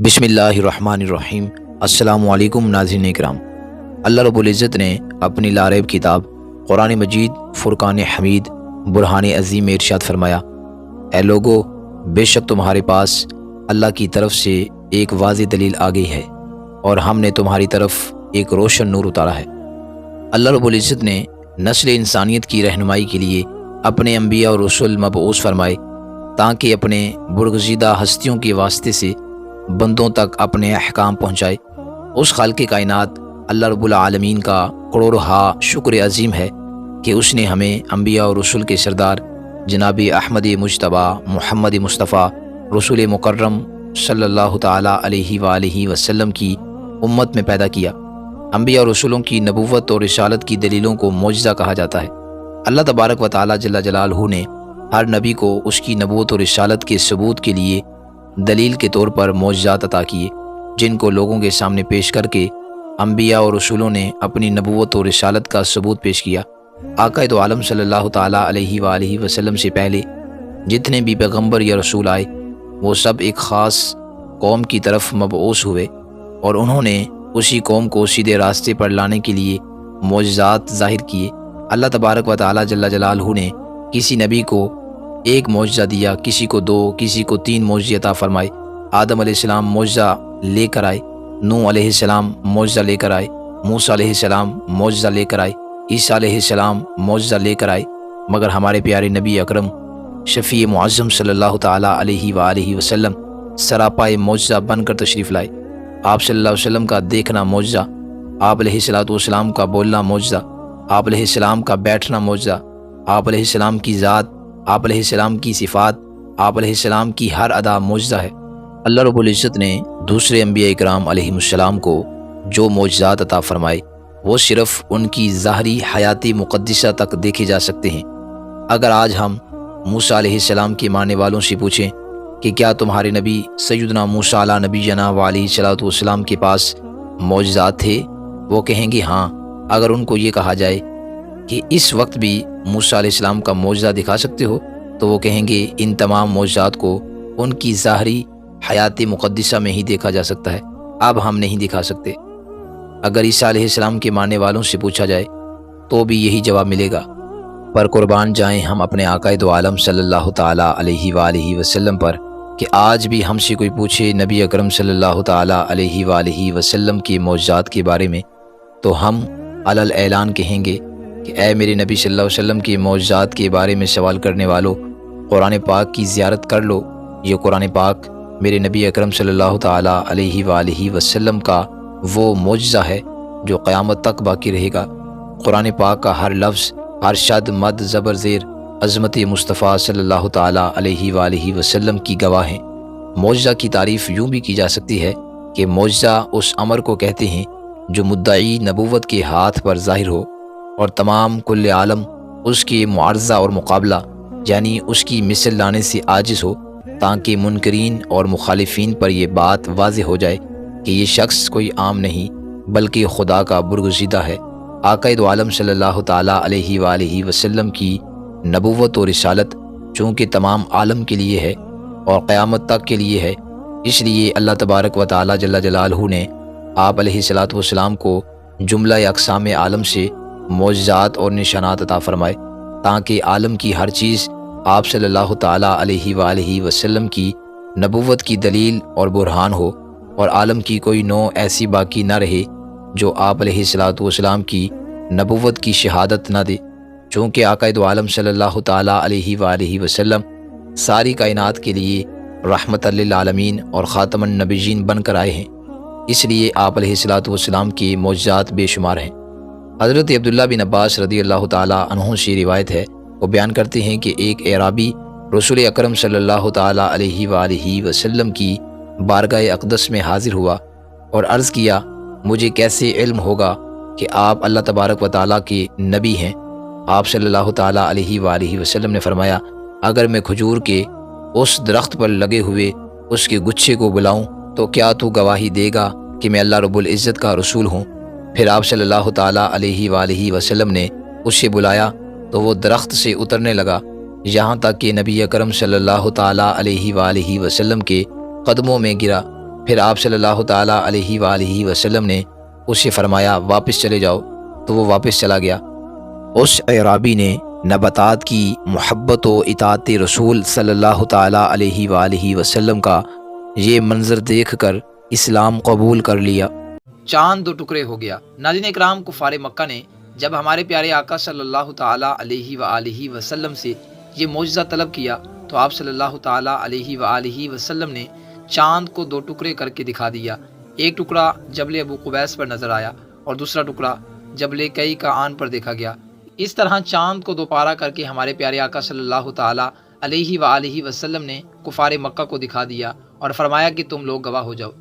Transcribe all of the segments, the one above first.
بسم اللہ الرحمن الرحیم۔ السلام علیکم ناظرین اکرام۔ اللہ رب العزت نے اپنی لاریب کتاب قرآن مجید فرقان حمید برہان عظیم میں ارشاد فرمایا، اے لوگو، بے شک تمہارے پاس اللہ کی طرف سے ایک واضح دلیل آ گئی ہے اور ہم نے تمہاری طرف ایک روشن نور اتارا ہے۔ اللہ رب العزت نے نسل انسانیت کی رہنمائی کے لیے اپنے انبیاء اور رسول مبعوث فرمائے تاکہ اپنے برگزیدہ ہستیوں کے واسطے سے بندوں تک اپنے احکام پہنچائے۔ اس خالق کائنات اللہ رب العالمین کا کروڑہا شکر عظیم ہے کہ اس نے ہمیں انبیاء اور رسول کے سردار جناب احمد مجتبیٰ محمد مصطفیٰ رسول مکرم صلی اللہ تعالیٰ علیہ وآلہ وسلم کی امت میں پیدا کیا۔ انبیاء اور رسولوں کی نبوت اور رسالت کی دلیلوں کو معجزہ کہا جاتا ہے۔ اللہ تبارک و تعالیٰ جل جلالہ نے ہر نبی کو اس کی نبوت اور رسالت کے ثبوت کے لیے دلیل کے طور پر معجزات عطا کیے، جن کو لوگوں کے سامنے پیش کر کے انبیاء اور رسولوں نے اپنی نبوت اور رسالت کا ثبوت پیش کیا۔ آقا دو عالم صلی اللہ تعالیٰ علیہ وآلہ وسلم سے پہلے جتنے بھی پیغمبر یا رسول آئے، وہ سب ایک خاص قوم کی طرف مبعوث ہوئے اور انہوں نے اسی قوم کو سیدھے راستے پر لانے کے لیے معجزات ظاہر کیے۔ اللہ تبارک و تعالیٰ جل جلالہ نے کسی نبی کو ایک معجزہ دیا، کسی کو دو، کسی کو تین معجزے عطا فرمائے۔ آدم علیہ السلام معجزہ لے کر آئے، نوح علیہ السلام معجزہ لے کر آئے، موسیٰ علیہ السلام معجزہ لے کر آئے، عیسیٰ علیہ السلام معجزہ لے کر آئے، مگر ہمارے پیارے نبی اکرم شفیع معظم صلی اللہ تعالیٰ علیہ وآلہ وسلم سراپائے معجزہ بن کر تشریف لائے۔ آپ صلی اللہ علیہ وسلم کا دیکھنا معجزہ، آپ علیہ السلام کا بولنا معجزہ، آپ علیہ السلام کا بیٹھنا معجزہ، آپ علیہ السلام کی ذات، آپ علیہ السلام کی صفات، آپ علیہ السلام کی ہر ادا معجزہ ہے۔ اللہ رب العزت نے دوسرے انبیاء اکرام علیہ السلام کو جو معجزات عطا فرمائے وہ صرف ان کی ظاہری حیاتی مقدسہ تک دیکھے جا سکتے ہیں۔ اگر آج ہم موسیٰ علیہ السلام کے ماننے والوں سے پوچھیں کہ کیا تمہارے نبی سیدنا موسیٰ علیہ نبی جناب علیہ السلام کے پاس معجزات تھے، وہ کہیں گے ہاں۔ اگر ان کو یہ کہا جائے کہ اس وقت بھی موسیٰ علیہ السلام کا معجزہ دکھا سکتے ہو، تو وہ کہیں گے ان تمام معجزات کو ان کی ظاہری حیات مقدسہ میں ہی دیکھا جا سکتا ہے، اب ہم نہیں دکھا سکتے۔ اگر عیسیٰ علیہ السلام کے ماننے والوں سے پوچھا جائے تو بھی یہی جواب ملے گا۔ پر قربان جائیں ہم اپنے آقا دو عالم صلی اللہ تعالیٰ علیہ وآلہ وسلم پر کہ آج بھی ہم سے کوئی پوچھے نبی اکرم صلی اللہ تعالیٰ علیہ وآلہ وسلم کے معجزات کے بارے میں، تو ہم علی الاعلان کہیں گے کہ اے میرے نبی صلی اللہ علیہ وسلم کے معجزات کے بارے میں سوال کرنے والوں، قرآن پاک کی زیارت کر لو۔ یہ قرآن پاک میرے نبی اکرم صلی اللہ تعالیٰ علیہ وآلہ وسلم کا وہ معجزہ ہے جو قیامت تک باقی رہے گا۔ قرآن پاک کا ہر لفظ، ہر شد، مد، زبر، زیر عظمت مصطفیٰ صلی اللہ تعالیٰ علیہ وآلہ وسلم کی گواہ ہیں۔ معجزہ کی تعریف یوں بھی کی جا سکتی ہے کہ معجزہ اس امر کو کہتے ہیں جو مدعی نبوت کے ہاتھ پر ظاہر ہو اور تمام کل عالم اس کے معارضہ اور مقابلہ یعنی اس کی مثل لانے سے عاجز ہو، تاکہ منکرین اور مخالفین پر یہ بات واضح ہو جائے کہ یہ شخص کوئی عام نہیں بلکہ خدا کا برگزیدہ ہے۔ آقا دو عالم صلی اللہ تعالیٰ علیہ وآلہ وسلم کی نبوت و رسالت چونکہ تمام عالم کے لیے ہے اور قیامت تک کے لیے ہے، اس لیے اللہ تبارک و تعالیٰ جل جلالہ نے آپ علیہ السلام کو جملہ اقسام عالم سے معجزات اور نشانات عطا فرمائے تاکہ عالم کی ہر چیز آپ صلی اللہ تعالیٰ علیہ وآلہ وسلم کی نبوت کی دلیل اور برہان ہو، اور عالم کی کوئی نوع ایسی باقی نہ رہے جو آپ علیہ السلام کی نبوت کی شہادت نہ دے۔ چونکہ آقا دو عالم صلی اللہ تعالیٰ علیہ وآلہ وسلم ساری کائنات کے لیے رحمت للعالمین اور خاتم النبیین بن کر آئے ہیں، اس لیے آپ علیہ السلام کی معجزات بے شمار ہیں۔ حضرت عبداللہ بن عباس رضی اللہ تعالیٰ عنہ سے روایت ہے، وہ بیان کرتے ہیں کہ ایک اعرابی رسول اکرم صلی اللہ تعالیٰ علیہ وآلہ وسلم کی بارگاہ اقدس میں حاضر ہوا اور عرض کیا، مجھے کیسے علم ہوگا کہ آپ اللہ تبارک و تعالیٰ کے نبی ہیں؟ آپ صلی اللہ تعالیٰ علیہ وآلہ وسلم نے فرمایا، اگر میں کھجور کے اس درخت پر لگے ہوئے اس کے گچھے کو بلاؤں تو کیا تو گواہی دے گا کہ میں اللہ رب العزت کا رسول ہوں؟ پھر آپ صلی اللہ تعالیٰ علیہ وآلہ وسلم نے اسے بلایا تو وہ درخت سے اترنے لگا، یہاں تک کہ نبی اکرم صلی اللہ تعالیٰ علیہ وآلہ وسلم کے قدموں میں گرا۔ پھر آپ صلی اللہ تعالیٰ علیہ وآلہ وسلم نے اسے فرمایا واپس چلے جاؤ، تو وہ واپس چلا گیا۔ اس اعرابی نے نباتات کی محبت و اطاعت رسول صلی اللہ تعالیٰ علیہ وآلہ وسلم کا یہ منظر دیکھ کر اسلام قبول کر لیا۔ چاند دو ٹکڑے ہو گیا۔ ناظرین اکرام، کفار مکہ نے جب ہمارے پیارے آقا صلی اللہ تعالیٰ علیہ وآلہ وسلم سے یہ معجزہ طلب کیا تو آپ صلی اللہ تعالیٰ علیہ وآلہ وسلم نے چاند کو دو ٹکڑے کر کے دکھا دیا۔ ایک ٹکڑا جبل ابو قبیس پر نظر آیا اور دوسرا ٹکڑا جبل کئی کا آن پر دیکھا گیا۔ اس طرح چاند کو دو پارا کر کے ہمارے پیارے آقا صلی اللہ تعالیٰ علیہ وآلہ وسلم نے کفار مکہ کو دکھا دیا اور فرمایا کہ تم لوگ گواہ ہو جاؤ۔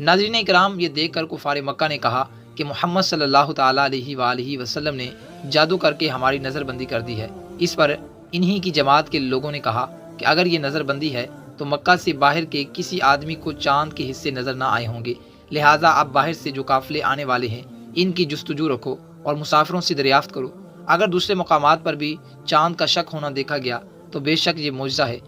ناظرین اکرام، یہ دیکھ کر کفار مکہ نے کہا کہ محمد صلی اللہ تعالیٰ علیہ وآلہ وسلم نے جادو کر کے ہماری نظر بندی کر دی ہے۔ اس پر انہی کی جماعت کے لوگوں نے کہا کہ اگر یہ نظر بندی ہے تو مکہ سے باہر کے کسی آدمی کو چاند کے حصے نظر نہ آئے ہوں گے، لہٰذا آپ باہر سے جو قافلے آنے والے ہیں ان کی جستجو رکھو اور مسافروں سے دریافت کرو۔ اگر دوسرے مقامات پر بھی چاند کا شک ہونا دیکھا گیا تو بے شک یہ معجزہ ہے۔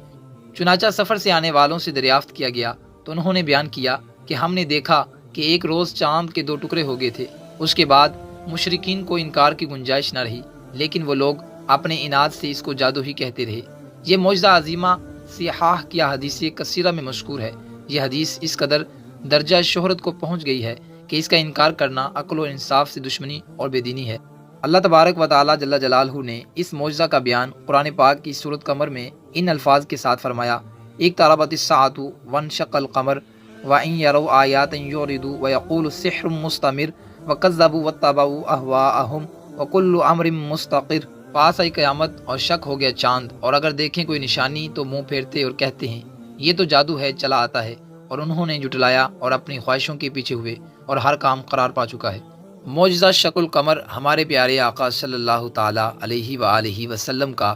چنانچہ سفر سے آنے والوں سے دریافت کیا گیا تو انہوں نے بیان کیا کہ ہم نے دیکھا کہ ایک روز چاند کے دو ٹکڑے ہو گئے تھے۔ اس کے بعد مشرکین کو انکار کی گنجائش نہ رہی، لیکن وہ لوگ اپنے اناد سے اس کو جادو ہی کہتے رہے۔ یہ معجزہ عظیمہ صحاح کیا حدیث کثیرہ میں مذکور ہے۔ یہ حدیث اس قدر درجہ شہرت کو پہنچ گئی ہے کہ اس کا انکار کرنا عقل و انصاف سے دشمنی اور بے دینی ہے۔ اللہ تبارک و تعالیٰ جل جلالہ نے اس معجزہ کا بیان قرآن پاک کی سورۃ قمر میں ان الفاظ کے ساتھ فرمایا: اقتربت الساعۃ وانشق القمر وإن يروا آیات یعرضوا ویقولوا سحر مستمر وکذبوا واتبعوا اہواءہم وکل امر مستقر۔ پاس آئی قیامت اور شک ہو گیا چاند، اور اگر دیکھیں کوئی نشانی تو منہ پھیرتے اور کہتے ہیں یہ تو جادو ہے، چلا آتا ہے، اور انہوں نے جھٹلایا اور اپنی خواہشوں کے پیچھے ہوئے اور ہر کام قرار پا چکا ہے۔ معجزہ شق القمر ہمارے پیارے آقا صلی اللہ تعالیٰ علیہ وآلہ وسلم کا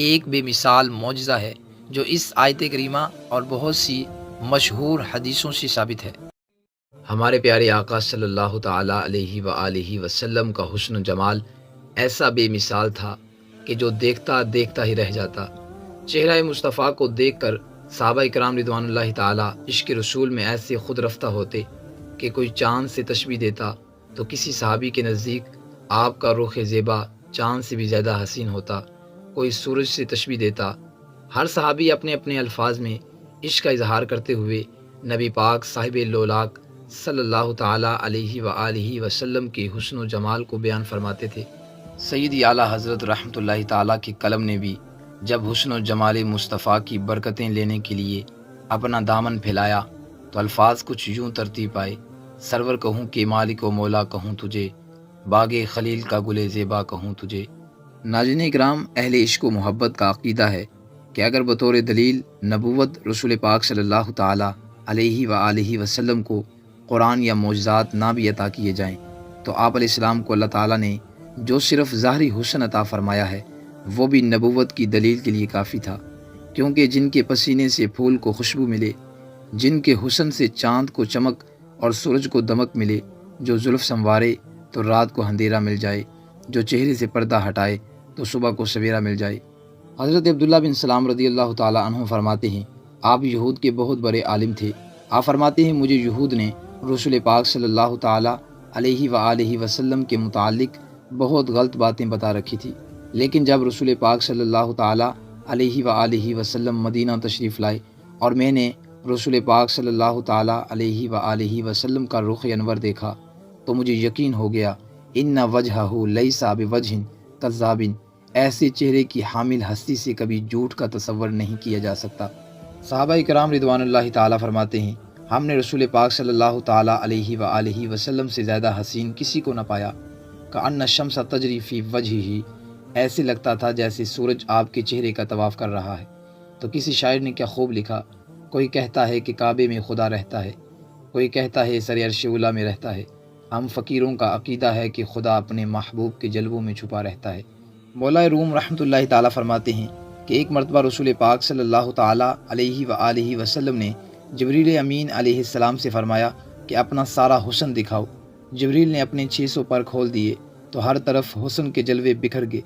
ایک بے مثال معجزہ ہے جو اس آیت کریمہ اور بہت سی مشہور حدیثوں سے ثابت ہے۔ ہمارے پیارے آقا صلی اللہ تعالیٰ علیہ وآلہ وسلم کا حسن و جمال ایسا بے مثال تھا کہ جو دیکھتا دیکھتا ہی رہ جاتا۔ چہرہ مصطفیٰ کو دیکھ کر صحابہ کرام رضوان اللہ تعالیٰ عشق رسول میں ایسے خود رفتہ ہوتے کہ کوئی چاند سے تشبیہ دیتا تو کسی صحابی کے نزدیک آپ کا رخ زیبا چاند سے بھی زیادہ حسین ہوتا، کوئی سورج سے تشبیہ دیتا۔ ہر صحابی اپنے اپنے الفاظ میں عشق کا اظہار کرتے ہوئے نبی پاک صاحب لولاک صلی اللہ تعالیٰ علیہ وآلہ وسلم کے حسن و جمال کو بیان فرماتے تھے۔ سیدی اعلیٰ حضرت رحمۃ اللہ تعالیٰ کے قلم نے بھی جب حسن و جمال مصطفیٰ کی برکتیں لینے کے لیے اپنا دامن پھیلایا تو الفاظ کچھ یوں ترتیب آئے: سرور کہوں کہ مالک و مولا کہوں تجھے، باغ خلیل کا گل زیبا کہوں تجھے۔ ناظرین اکرام، اہل عشق و محبت کا عقیدہ ہے کہ اگر بطور دلیل نبوت رسول پاک صلی اللہ تعالیٰ علیہ وآلہ وسلم کو قرآن یا معجزات نہ بھی عطا کیے جائیں تو آپ علیہ السلام کو اللہ تعالیٰ نے جو صرف ظاہری حسن عطا فرمایا ہے وہ بھی نبوت کی دلیل کے لیے کافی تھا، کیونکہ جن کے پسینے سے پھول کو خوشبو ملے، جن کے حسن سے چاند کو چمک اور سورج کو دمک ملے، جو زلف سنوارے تو رات کو اندھیرا مل جائے، جو چہرے سے پردہ ہٹائے تو صبح کو سویرا مل جائے۔ حضرت عبداللہ بن سلام رضی اللہ تعالیٰ عنہ فرماتے ہیں آپ یہود کے بہت بڑے عالم تھے۔ آپ فرماتے ہیں مجھے یہود نے رسول پاک صلی اللہ تعالیٰ علیہ وآلہ وسلم کے متعلق بہت غلط باتیں بتا رکھی تھی، لیکن جب رسول پاک صلی اللہ تعالیٰ علیہ وآلہ وسلم مدینہ تشریف لائے اور میں نے رسول پاک صلی اللہ تعالیٰ علیہ وآلہ وسلم کا رخ انور دیکھا تو مجھے یقین ہو گیا ان وجہہ لیس بوجہ کذاب، ایسے چہرے کی حامل ہستی سے کبھی جھوٹ کا تصور نہیں کیا جا سکتا۔ صحابہ کرام رضوان اللہ تعالیٰ فرماتے ہیں ہم نے رسول پاک صلی اللہ تعالیٰ علیہ وآلہ وسلم سے زیادہ حسین کسی کو نہ پایا، کأن الشمس تجری فی وجہہ، ایسے لگتا تھا جیسے سورج آپ کے چہرے کا طواف کر رہا ہے۔ تو کسی شاعر نے کیا خوب لکھا، کوئی کہتا ہے کہ کعبے میں خدا رہتا ہے، کوئی کہتا ہے سر عرش اولی میں رہتا ہے، ہم فقیروں کا عقیدہ ہے کہ خدا اپنے محبوب کے جلووں میں چھپا رہتا ہے۔ مولا روم رحمۃ اللہ تعالیٰ فرماتے ہیں کہ ایک مرتبہ رسول پاک صلی اللہ تعالیٰ علیہ وآلہ وسلم نے جبریل امین علیہ السلام سے فرمایا کہ اپنا سارا حسن دکھاؤ۔ جبریل نے اپنے 600 پر کھول دیے تو ہر طرف حسن کے جلوے بکھر گئے۔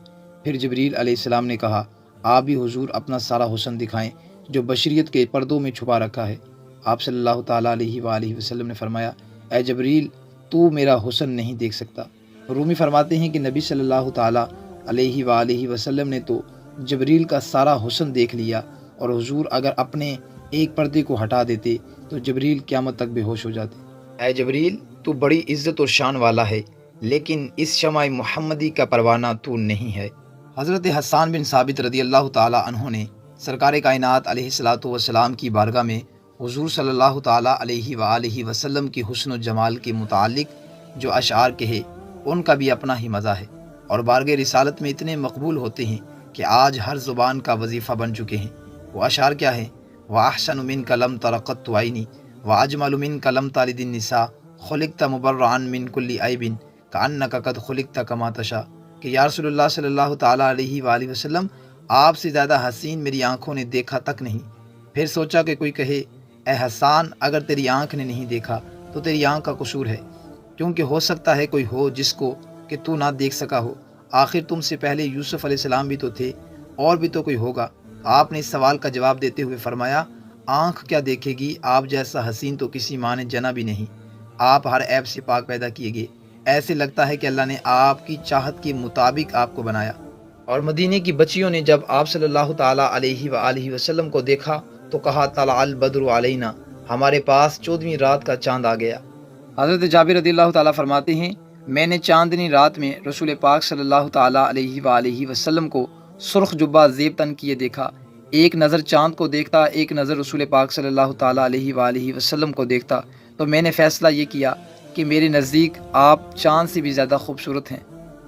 پھر جبریل علیہ السلام نے کہا آپ بھی حضور اپنا سارا حسن دکھائیں جو بشریت کے پردوں میں چھپا رکھا ہے۔ آپ صلی اللہ تعالیٰ علیہ وآلہ وسلم نے فرمایا، اے جبریل، تو میرا حسن نہیں دیکھ سکتا۔ رومی فرماتے ہیں کہ نبی صلی اللہ تعالیٰ علیہ وآلہ وسلم نے تو جبریل کا سارا حسن دیکھ لیا، اور حضور اگر اپنے ایک پردے کو ہٹا دیتے تو جبریل قیامت تک بے ہوش ہو جاتے۔ اے جبریل، تو بڑی عزت و شان والا ہے، لیکن اس شمع محمدی کا پروانہ تو نہیں ہے۔ حضرت حسان بن ثابت رضی اللہ تعالیٰ عنہ نے سرکار کائنات علیہ الصلاۃ والسلام کی بارگاہ میں حضور صلی اللہ تعالیٰ علیہ وآلہ وسلم کی حسن و جمال کے متعلق جو اشعار کہے، ان کا بھی اپنا ہی مزہ ہے، اور بارگاہ رسالت میں اتنے مقبول ہوتے ہیں کہ آج ہر زبان کا وظیفہ بن چکے ہیں۔ وہ اشعار کیا ہیں؟ وَأَحْسَنُ مِنْكَ لَمْ تَرَ قَطُّ عَيْنِي وَأَجْمَلُ مِنْكَ لَمْ تَلِدِ النِّسَاءُ خُلِقْتَ مُبَرَّأً مِنْ كُلِّ عَيْبٍ كَأَنَّكَ قَدْ خُلِقْتَ كَمَا تَشَاءُ، کہ یا رسول اللہ صلی اللہ تعالیٰ علیہ وآلہ وسلم، آپ سے زیادہ حسین میری آنکھوں نے دیکھا تک نہیں۔ پھر سوچا کہ کوئی کہے، اے حسان، اگر تیری آنکھ نے نہیں دیکھا تو تیری آنکھ کا قصور ہے، کیونکہ ہو سکتا ہے کوئی ہو جس کو کہ تو نہ دیکھ سکا ہو۔ آخر تم سے پہلے یوسف علیہ السلام بھی تو تھے، اور بھی تو کوئی ہوگا۔ آپ نے اس سوال کا جواب دیتے ہوئے فرمایا، آنکھ کیا دیکھے گی؟ آپ جیسا حسین تو کسی ماں نے جنا بھی نہیں۔ آپ ہر عیب سے پاک پیدا کیے گئے، ایسے لگتا ہے کہ اللہ نے آپ کی چاہت کے مطابق آپ کو بنایا۔ اور مدینے کی بچیوں نے جب آپ صلی اللہ تعالیٰ علیہ وآلہ وسلم کو دیکھا تو کہا، طلع البدر علینا، ہمارے پاس 14ویں رات کا چاند آ گیا۔ حضرت جابر رضی اللہ تعالیٰ فرماتے ہیں، میں نے چاندنی رات میں رسول پاک صلی اللہ تعالیٰ علیہ وآلہ وسلم کو سرخ جبہ زیب تن کیے دیکھا۔ ایک نظر چاند کو دیکھتا، ایک نظر رسول پاک صلی اللہ تعالیٰ علیہ وآلہ وسلم کو دیکھتا، تو میں نے فیصلہ یہ کیا کہ میرے نزدیک آپ چاند سے بھی زیادہ خوبصورت ہیں۔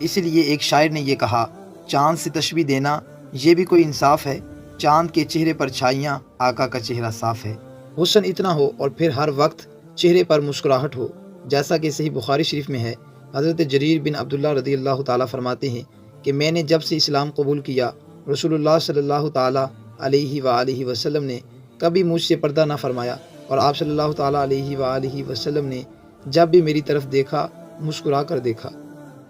اسی لیے ایک شاعر نے یہ کہا، چاند سے تشبیہ دینا یہ بھی کوئی انصاف ہے، چاند کے چہرے پر چھائیاں، آقا کا چہرہ صاف ہے۔ حسن اتنا ہو اور پھر ہر وقت چہرے پر مسکراہٹ ہو، جیسا کہ صحیح بخاری شریف میں ہے۔ حضرت جریر بن عبداللہ رضی اللہ تعالیٰ فرماتے ہیں کہ میں نے جب سے اسلام قبول کیا، رسول اللہ صلی اللہ تعالیٰ علیہ وآلہ وسلم نے کبھی مجھ سے پردہ نہ فرمایا، اور آپ صلی اللہ تعالیٰ علیہ وآلہ وسلم نے جب بھی میری طرف دیکھا مسکرا کر دیکھا۔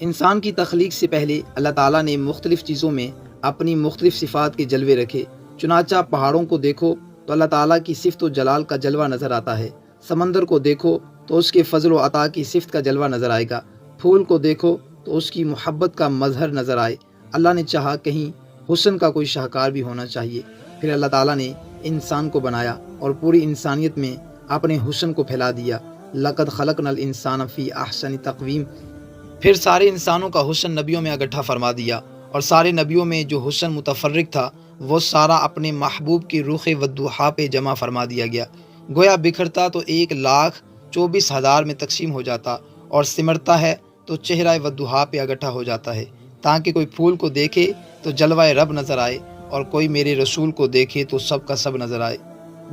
انسان کی تخلیق سے پہلے اللہ تعالیٰ نے مختلف چیزوں میں اپنی مختلف صفات کے جلوے رکھے۔ چنانچہ پہاڑوں کو دیکھو تو اللہ تعالیٰ کی صفت و جلال کا جلوہ نظر آتا ہے، سمندر کو دیکھو تو اس کے فضل و عطا کی صفت کا جلوہ نظر آئے گا، پھول کو دیکھو تو اس کی محبت کا مظہر نظر آئے۔ اللہ نے چاہا کہیں حسن کا کوئی شاہکار بھی ہونا چاہیے، پھر اللہ تعالیٰ نے انسان کو بنایا اور پوری انسانیت میں اپنے حسن کو پھیلا دیا۔ لقد خلقنا الانسان فی احسن تقویم، پھر سارے انسانوں کا حسن نبیوں میں اکٹھا فرما دیا، اور سارے نبیوں میں جو حسن متفرق تھا وہ سارا اپنے محبوب کی رخ وضحا پہ جمع فرما دیا گیا۔ گویا بکھرتا تو 1,24,000 میں تقسیم ہو جاتا، اور سمرتا ہے تو چہرہ وضحا پہ اکٹھا ہو جاتا ہے، تاکہ کوئی پھول کو دیکھے تو جلوہ رب نظر آئے، اور کوئی میرے رسول کو دیکھے تو سب کا سب نظر آئے۔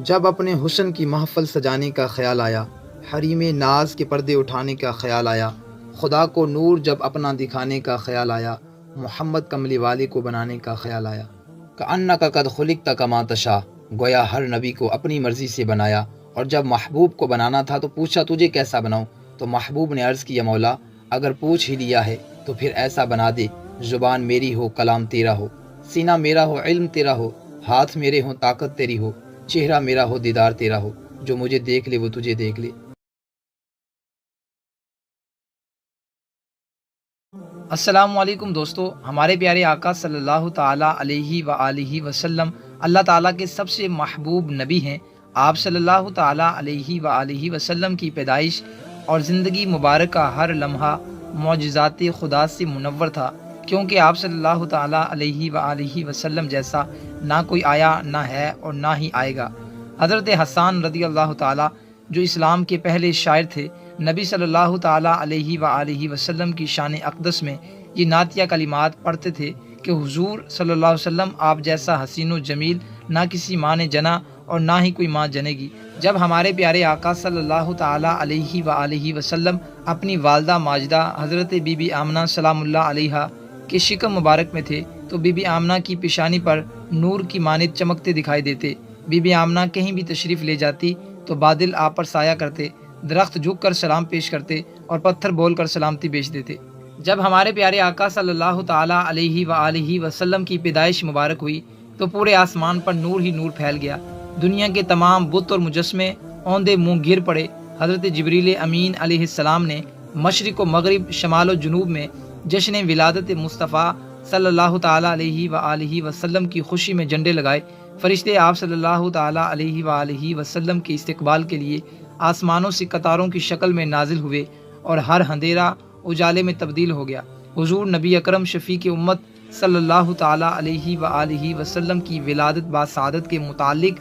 جب اپنے حسن کی محفل سجانے کا خیال آیا، حریم ناز کے پردے اٹھانے کا خیال آیا، خدا کو نور جب اپنا دکھانے کا خیال آیا، محمد کملی والے کو بنانے کا خیال آیا۔ کأنک قد خلقت کما تشاء، گویا ہر نبی کو اپنی مرضی سے بنایا، اور جب محبوب کو بنانا تھا تو پوچھا تجھے کیسا بناؤں؟ تو محبوب نے عرض کیا، مولا اگر پوچھ ہی لیا ہے تو پھر ایسا بنا دے، زبان میری ہو کلام تیرا ہو، سینہ میرا ہو علم تیرا ہو، ہاتھ میرے ہوں طاقت تیری ہو، چہرہ میرا ہو دیدار تیرا ہو، جو مجھے دیکھ لے وہ تجھے دیکھ لے۔ السلام علیکم دوستو، ہمارے پیارے آقا صلی اللہ تعالیٰ علیہ وآلہ وسلم اللہ تعالیٰ کے سب سے محبوب نبی ہیں۔ آپ صلی اللہ تعالیٰ علیہ وآلہ وسلم کی پیدائش اور زندگی مبارکہ ہر لمحہ معجزات خدا سے منور تھا، کیونکہ آپ صلی اللہ تعالیٰ علیہ وآلہ وسلم جیسا نہ کوئی آیا، نہ ہے، اور نہ ہی آئے گا۔ حضرت حسان رضی اللہ تعالیٰ جو اسلام کے پہلے شاعر تھے، نبی صلی اللہ تعالیٰ علیہ وآلہ وسلم کی شان اقدس میں یہ نعتیہ کلمات پڑھتے تھے کہ حضور صلی اللہ علیہ وسلم آپ جیسا حسین و جمیل نہ کسی ماں نے جنا اور نہ ہی کوئی ماں جنے گی۔ جب ہمارے پیارے آقا صلی اللہ تعالیٰ علیہ وآلہ وسلم اپنی والدہ ماجدہ حضرت بی بی آمنہ سلام اللہ علیہا کے شکم مبارک میں تھے تو بی بی آمنہ کی پیشانی پر نور کی مانند چمکتے دکھائی دیتے۔ بی بی آمنہ کہیں بھی تشریف لے جاتی تو بادل آپ پر سایہ کرتے، درخت جھک کر سلام پیش کرتے، اور پتھر بول کر سلامتی بیچ دیتے۔ جب ہمارے پیارے آقا صلی اللہ تعالیٰ علیہ وآلہ وسلم کی پیدائش مبارک ہوئی تو پورے آسمان پر نور ہی نور پھیل گیا۔ دنیا کے تمام بت اور مجسمے اوندے منہ گر پڑے۔ حضرت جبریل امین علیہ السلام نے مشرق و مغرب، شمال و جنوب میں جشن ولادت مصطفیٰ صلی اللہ تعالیٰ علیہ وآلہ وسلم کی خوشی میں جھنڈے لگائے۔ فرشتے آپ صلی اللہ تعالیٰ علیہ وآلہ وسلم کے استقبال کے لیے آسمانوں سے قطاروں کی شکل میں نازل ہوئے اور ہر اندھیرا اجالے میں تبدیل ہو گیا۔ حضور نبی اکرم شفیع امت صلی اللہ تعالیٰ علیہ وآلہ وسلم کی ولادت باسعادت کے متعلق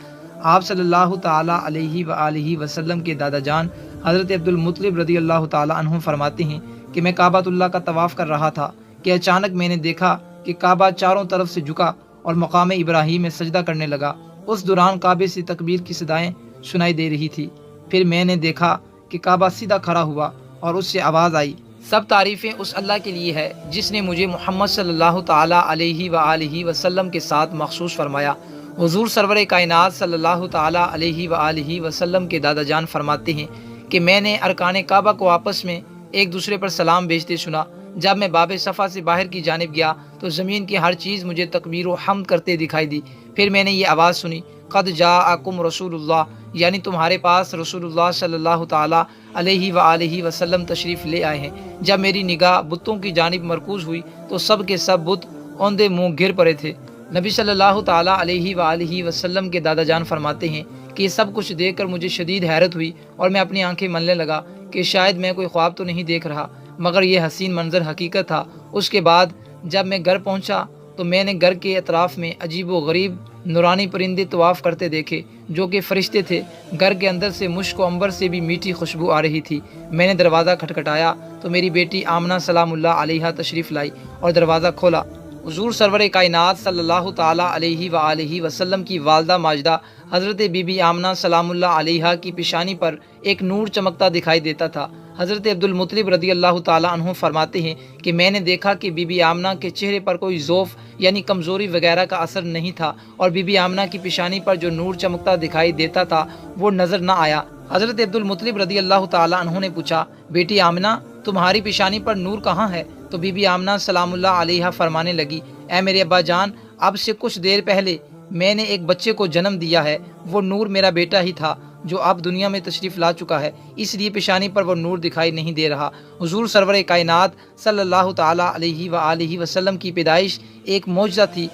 آپ صلی اللہ تعالیٰ علیہ وآلہ وسلم کے دادا جان حضرت عبد المطلب رضی اللہ تعالیٰ عنہ فرماتے ہیں کہ میں کعبۃ اللہ کا طواف کر رہا تھا کہ اچانک میں نے دیکھا کہ کعبہ چاروں طرف سے جھکا اور مقام ابراہیم میں سجدہ کرنے لگا۔ اس دوران کعبے سے تکبیر کی صدائیں سنائی دے رہی تھی۔ پھر میں نے دیکھا کہ کعبہ سیدھا کھڑا ہوا اور اس سے آواز آئی، سب تعریفیں اس اللہ کے لیے ہے جس نے مجھے محمد صلی اللہ تعالیٰ علیہ وآلہ وسلم کے ساتھ مخصوص فرمایا۔ حضور سرور کائنات صلی اللہ تعالیٰ علیہ وآلہ وسلم کے دادا جان فرماتے ہیں کہ میں نے ارکان کعبہ کو آپس میں ایک دوسرے پر سلام بھیجتے سنا۔ جب میں باب صفا سے باہر کی جانب گیا تو زمین کی ہر چیز مجھے تکبیر و حمد کرتے دکھائی دی۔ پھر میں نے یہ آواز سنی، قد جاءکم رسول اللہ، یعنی تمہارے پاس رسول اللہ صلی اللہ تعالیٰ علیہ وآلہ وسلم تشریف لے آئے ہیں۔ جب میری نگاہ بتوں کی جانب مرکوز ہوئی تو سب کے سب بت اوندے منہ گر پڑے تھے۔ نبی صلی اللہ تعالیٰ علیہ وآلہ وسلم کے دادا جان فرماتے ہیں کہ یہ سب کچھ دیکھ کر مجھے شدید حیرت ہوئی اور میں اپنی آنکھیں ملنے لگا کہ شاید میں کوئی خواب تو نہیں دیکھ رہا، مگر یہ حسین منظر حقیقت تھا۔ اس کے بعد جب میں گھر پہنچا تو میں نے گھر کے اطراف میں عجیب و غریب نورانی پرندے طواف کرتے دیکھے جو کہ فرشتے تھے۔ گھر کے اندر سے مشک و عنبر سے بھی میٹھی خوشبو آ رہی تھی۔ میں نے دروازہ کھٹکھٹایا تو میری بیٹی آمنہ سلام اللہ علیہا تشریف لائی اور دروازہ کھولا۔ حضور سرور کائنات صلی اللہ تعالیٰ علیہ وآلہ وسلم کی والدہ ماجدہ حضرت بی بی آمنہ سلام اللہ علیہا کی پیشانی پر ایک نور چمکتا دکھائی دیتا تھا۔ حضرت عبد المطلب رضی اللہ تعالیٰ عنہ فرماتے ہیں کہ میں نے دیکھا کہ بی بی آمنہ کے چہرے پر کوئی ضعف یعنی کمزوری وغیرہ کا اثر نہیں تھا اور بی بی آمنہ کی پیشانی پر جو نور چمکتا دکھائی دیتا تھا وہ نظر نہ آیا۔ حضرت عبد المطلب رضی اللہ تعالیٰ عنہ نے پوچھا، بیٹی آمنہ تمہاری پیشانی پر نور کہاں ہے؟ تو بی بی آمنہ سلام اللہ علیہا فرمانے لگی، اے میرے ابا جان، اب سے کچھ دیر پہلے میں نے ایک بچے کو جنم دیا ہے، وہ نور میرا بیٹا ہی تھا جو اب دنیا میں تشریف لا چکا ہے، اس لیے پیشانی پر وہ نور دکھائی نہیں دے رہا۔ حضور سرور کائنات صلی اللہ تعالیٰ علیہ وآلہ وسلم کی پیدائش ایک معجزہ تھی۔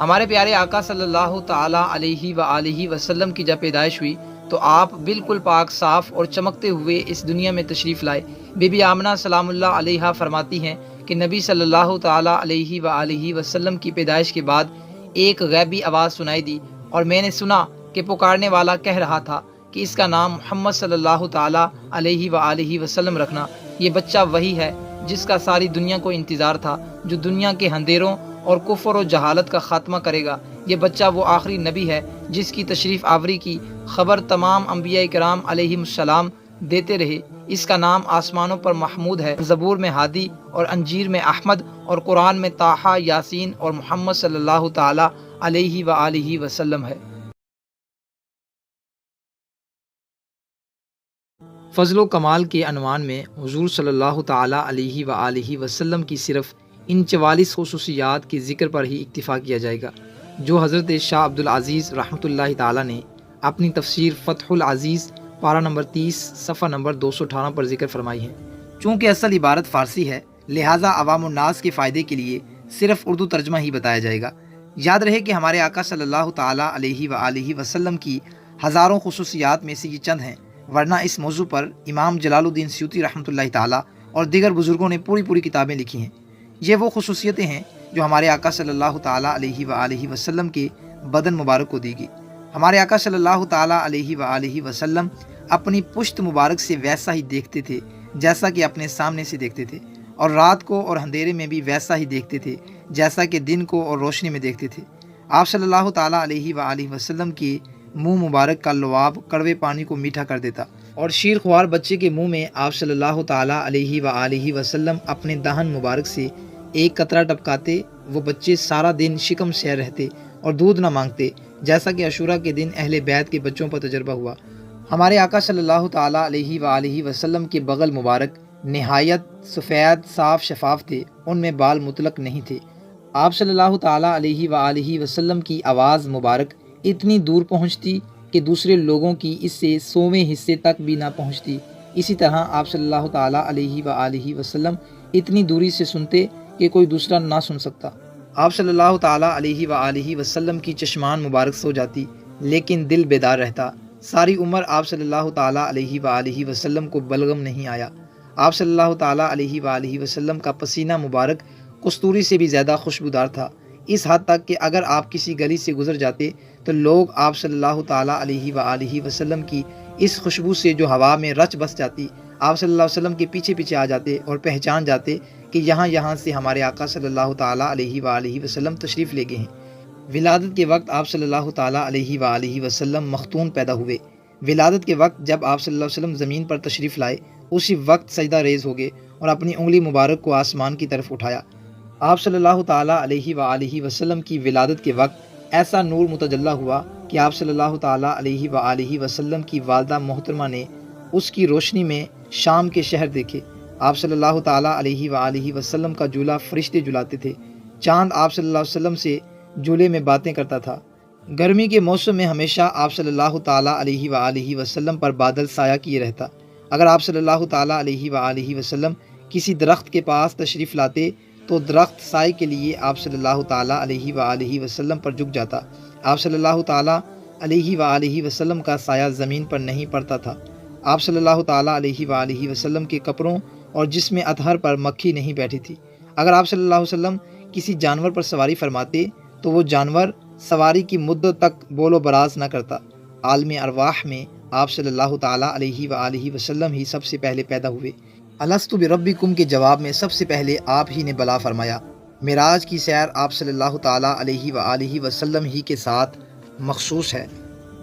ہمارے پیارے آقا صلی اللہ تعالیٰ علیہ وآلہ وسلم کی جب پیدائش ہوئی تو آپ بالکل پاک صاف اور چمکتے ہوئے اس دنیا میں تشریف لائے۔ بی بی آمنہ سلام اللہ علیہا فرماتی ہیں کہ نبی صلی اللہ تعالیٰ علیہ وآلہ وسلم کی پیدائش کے بعد ایک غیبی آواز سنائی دی اور میں نے سنا کہ پکارنے والا کہہ رہا تھا کہ اس کا نام محمد صلی اللہ تعالیٰ علیہ وآلہ وسلم رکھنا۔ یہ بچہ وہی ہے جس کا ساری دنیا کو انتظار تھا، جو دنیا کے اندھیروں اور کفر و جہالت کا خاتمہ کرے گا۔ یہ بچہ وہ آخری نبی ہے جس کی تشریف آوری کی خبر تمام انبیاء کرام علیہم السلام دیتے رہے۔ اس کا نام آسمانوں پر محمود ہے، زبور میں ہادی اور انجیر میں احمد اور قرآن میں طٰہٰ، یاسین اور محمد صلی اللہ تعالیٰ علیہ وآلہ وسلم ہے۔ فضل و کمال کے عنوان میں حضور صلی اللہ تعالیٰ علیہ وآلہ وسلم کی صرف ان 44 خصوصیات کے ذکر پر ہی اکتفا کیا جائے گا جو حضرت شاہ عبد العزیز رحمۃ اللہ تعالیٰ نے اپنی تفسیر فتح العزیز پارہ نمبر 30 صفحہ نمبر 218 پر ذکر فرمائی ہے۔ چونکہ اصل عبارت فارسی ہے لہٰذا عوام الناس کے فائدے کے لیے صرف اردو ترجمہ ہی بتایا جائے گا۔ یاد رہے کہ ہمارے آقا صلی اللہ تعالیٰ علیہ وآلہ وسلم کی ہزاروں خصوصیات میں سے یہ چند ہیں، ورنہ اس موضوع پر امام جلال الدین سیوطی رحمۃ اللہ تعالیٰ اور دیگر بزرگوں نے پوری کتابیں لکھی ہیں۔ یہ وہ خصوصیتیں ہیں جو ہمارے آقا صلی اللہ تعالیٰ علیہ وآلہ وسلم کے بدن مبارک کو دی گئی۔ ہمارے آقا صلی اللہ تعالیٰ علیہ وآلہ وسلم اپنی پشت مبارک سے ویسا ہی دیکھتے تھے جیسا کہ اپنے سامنے سے دیکھتے تھے، اور رات کو اور اندھیرے میں بھی ویسا ہی دیکھتے تھے جیسا کہ دن کو اور روشنی میں دیکھتے تھے۔ آپ صلی اللہ تعالیٰ علیہ وآلہ وسلم کے منہ مبارک کا لعاب کڑوے پانی کو میٹھا کر دیتا، اور شیر خوار بچے کے منہ میں آپ صلی اللہ تعالیٰ علیہ وآلہ وسلم اپنے دہن مبارک سے ایک قطرہ ٹپکاتے، وہ بچے سارا دن شکم سیر رہتے اور دودھ نہ مانگتے، جیسا کہ عاشوراء کے دن اہل بیت کے بچوں پر تجربہ ہوا۔ ہمارے آقا صلی اللہ تعالیٰ علیہ وآلہ وسلم کے بغل مبارک نہایت سفید صاف شفاف تھے، ان میں بال مطلق نہیں تھے۔ آپ صلی اللہ تعالیٰ علیہ وآلہ وسلم کی آواز مبارک اتنی دور پہنچتی کہ دوسرے لوگوں کی اس سے 100ویں حصے تک بھی نہ پہنچتی۔ اسی طرح آپ صلی اللہ تعالیٰ علیہ وآلہ وسلم اتنی دوری سے سنتے کہ کوئی دوسرا نہ سن سکتا۔ آپ صلی اللہ تعالیٰ علیہ وآلہ وسلم کی چشمان مبارک سو جاتی لیکن دل بیدار رہتا۔ ساری عمر آپ صلی اللہ تعالیٰ علیہ وآلہ وسلم کو بلغم نہیں آیا۔ آپ صلی اللہ تعالیٰ علیہ وآلہ وسلم کا پسینہ مبارک کستوری سے بھی زیادہ خوشبودار تھا، اس حد تک کہ اگر آپ کسی گلی سے گزر جاتے تو لوگ آپ صلی اللہ تعالیٰ علیہ وآلہ وسلم کی اس خوشبو سے جو ہوا میں رچ بس جاتی، آپ صلی اللہ علیہ وسلم کے پیچھے پیچھے آ جاتے اور پہچان جاتے کہ یہاں سے ہمارے آقا صلی اللہ تعالیٰ علیہ وآلہ وسلم تشریف لے گئے ہیں۔ ولادت کے وقت آپ صلی اللہ تعالیٰ علیہ وآلہ وسلم مختون پیدا ہوئے۔ ولادت کے وقت جب آپ صلی اللہ علیہ وسلم زمین پر تشریف لائے اسی وقت سجدہ ریز ہو گئے اور اپنی انگلی مبارک کو آسمان کی طرف اٹھایا۔ آپ صلی اللہ تعالیٰ علیہ وآلہ وسلم کی ولادت کے وقت ایسا نور متجلی ہوا کہ آپ صلی اللہ تعالیٰ علیہ وآلہ وسلم کی والدہ محترمہ نے اس کی روشنی میں شام کے شہر دیکھے۔ آپ صلی اللہ تعالیٰ علیہ وآلہ وسلم کا جولا فرشتے جلاتے تھے۔ چاند آپ صلی اللہ علیہ وسلم سے جولے میں باتیں کرتا تھا۔ گرمی کے موسم میں ہمیشہ آپ صلی اللہ تعالیٰ علیہ وآلہ وسلم پر بادل سایہ کیے رہتا۔ اگر آپ صلی اللہ تعالیٰ علیہ وآلہ وسلم کسی درخت کے پاس تشریف لاتے تو درخت سائے کے لیے آپ صلی اللہ تعالیٰ علیہ وآلہ وسلم پر جھک جاتا۔ آپ صلی اللہ تعالیٰ علیہ وآلہ وسلم کا سایہ زمین پر نہیں پڑتا تھا۔ آپ صلی اللہ تعالیٰ علیہ وآلہ وسلم کے کپڑوں اور جسم اطہر پر مکھی نہیں بیٹھی تھی۔ اگر آپ صلی اللہ علیہ وسلم کسی جانور پر سواری فرماتے تو وہ جانور سواری کی مدت تک بول و براز نہ کرتا۔ عالم ارواح میں آپ صلی اللہ تعالیٰ علیہ وآلہ وسلم ہی سب سے پہلے پیدا ہوئے۔ الستُ بربکم کے جواب میں سب سے پہلے آپ ہی نے بلا فرمایا۔ معراج کی سیر آپ صلی اللہ تعالیٰ علیہ وآلہ وسلم ہی کے ساتھ مخصوص ہے۔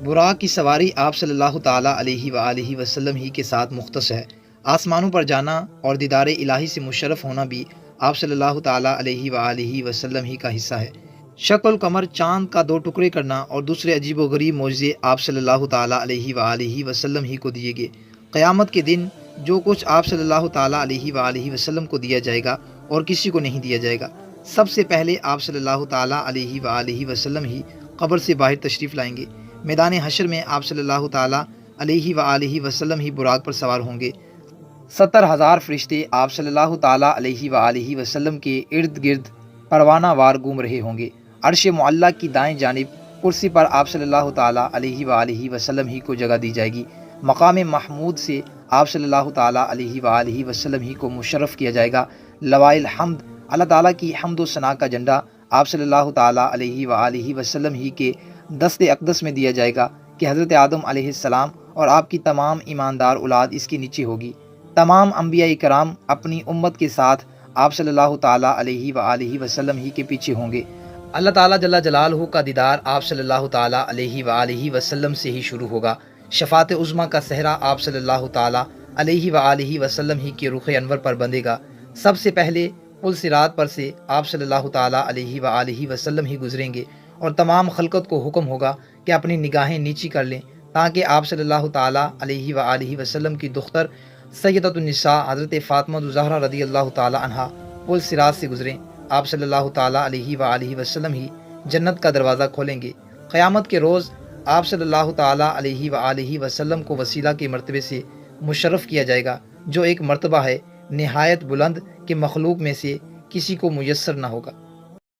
براق کی سواری آپ صلی اللہ تعالیٰ علیہ وآلہ وسلم ہی کے ساتھ مختص ہے۔ آسمانوں پر جانا اور دیدار الہی سے مشرف ہونا بھی آپ صلی اللہ تعالیٰ علیہ وآلہ وسلم ہی کا حصہ ہے۔ شق القمر چاند کا 2 ٹکڑے کرنا اور دوسرے عجیب و غریب معجزے آپ صلی اللہ تعالیٰ علیہ وآلہ وسلم ہی کو دیے گئے۔ قیامت کے دن جو کچھ آپ صلی اللہ تعالیٰ علیہ وآلہ وسلم کو دیا جائے گا اور کسی کو نہیں دیا جائے گا، سب سے پہلے آپ صلی اللہ تعالیٰ علیہ وآلہ وسلم ہی قبر سے باہر تشریف لائیں گے۔ میدان حشر میں آپ صلی اللہ تعالیٰ علیہ وآلہ وسلم ہی براق پر سوار ہوں گے۔ 70,000 فرشتے آپ صلی اللہ تعالیٰ علیہ وآلہ وسلم کے ارد گرد پروانہ وار گھوم رہے ہوں گے۔ عرش معلیٰ کی دائیں جانب کرسی پر آپ صلی اللہ تعالیٰ علیہ وآلہ وسلم ہی کو جگہ دی جائے گی۔ مقام محمود سے آپ صلی اللہ تعالیٰ علیہ وآلہ وسلم ہی کو مشرف کیا جائے گا۔ لوائے الحمد اللہ تعالیٰ کی حمد و ثنا کا جھنڈا آپ صلی اللہ تعالیٰ علیہ وآلہ وسلم ہی کے دست اقدس میں دیا جائے گا کہ حضرت آدم علیہ السلام اور آپ کی تمام ایماندار اولاد اس کے نیچے ہوگی۔ تمام انبیاء کرام اپنی امت کے ساتھ آپ صلی اللہ تعالیٰ علیہ وآلہ وسلم ہی کے پیچھے ہوں گے۔ اللہ تعالیٰ جل جلالہ کا دیدار آپ صلی اللہ تعالیٰ علیہ وآلہ وسلم سے ہی شروع ہوگا۔ شفاعت عظمیٰ کا صحرا آپ صلی اللہ تعالیٰ علیہ وآلہ وسلم ہی کے رخ انور پر بندھے گا۔ سب سے پہلے پل صراط پر سے آپ صلی اللہ تعالیٰ علیہ وآلہ وسلم ہی گزریں گے اور تمام خلقت کو حکم ہوگا کہ اپنی نگاہیں نیچی کر لیں تاکہ آپ صلی اللہ تعالیٰ علیہ وآلہ وسلم کی دختر سیدۃ النساء حضرت فاطمہ الزہرا رضی اللہ تعالیٰ عنہا پل صراط سے گزریں۔ آپ صلی اللہ تعالیٰ علیہ وآلہ وسلم ہی جنت کا دروازہ کھولیں گے۔ قیامت کے روز آپ صلی اللہ تعالیٰ علیہ وآلہ وسلم کو وسیلہ کے مرتبے سے مشرف کیا جائے گا، جو ایک مرتبہ ہے نہایت بلند کہ مخلوق میں سے کسی کو میسر نہ ہوگا۔